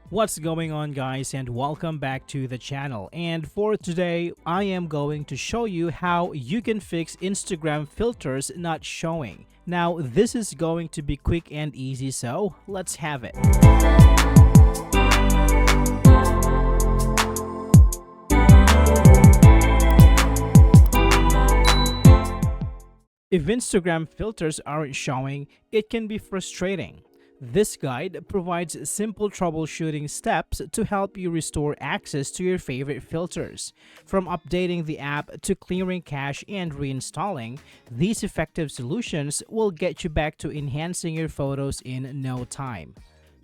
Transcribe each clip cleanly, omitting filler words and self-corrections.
What's going on, guys, and welcome back to the channel. And for today, I am going to show you how you can fix Instagram filters not showing. Now, this is going to be quick and easy, so let's have it. If Instagram filters aren't showing, it can be frustrating. This guide provides simple troubleshooting steps to help you restore access to your favorite filters. From updating the app to clearing cache and reinstalling, these effective solutions will get you back to enhancing your photos in no time.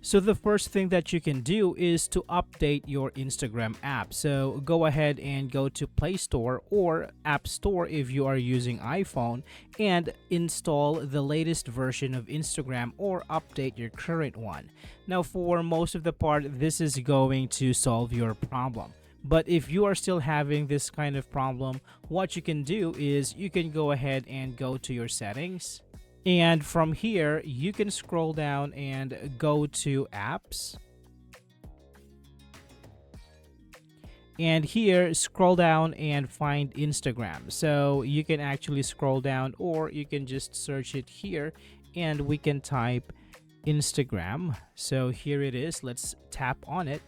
So the first thing that you can do is to update your Instagram app. So go ahead and go to Play Store or App Store if you are using iPhone and install the latest version of Instagram or update your current one. Now, for most of the part, this is going to solve your problem. But if you are still having this kind of problem, what you can do is you can go ahead and go to your settings. And from here, you can scroll down and go to apps. And here, scroll down and find Instagram. So you can actually scroll down, or you can just search it here and we can type Instagram. So here it is. Let's tap on it.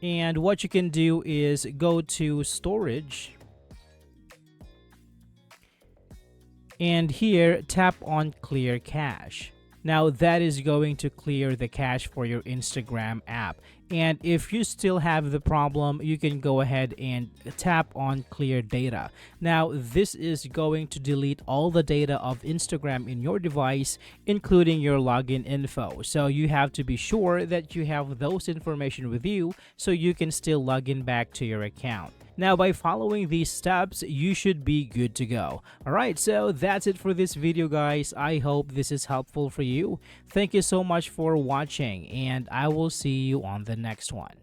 And what you can do is go to storage. And here, tap on clear cache. Now that is going to clear the cache for your Instagram app. And if you still have the problem, you can go ahead and tap on clear data. Now this is going to delete all the data of Instagram in your device, including your login info. So you have to be sure that you have those information with you so you can still log in back to your account. Now, by following these steps, you should be good to go. Alright, so that's it for this video, guys. I hope this is helpful for you. Thank you so much for watching, and I will see you on the next one.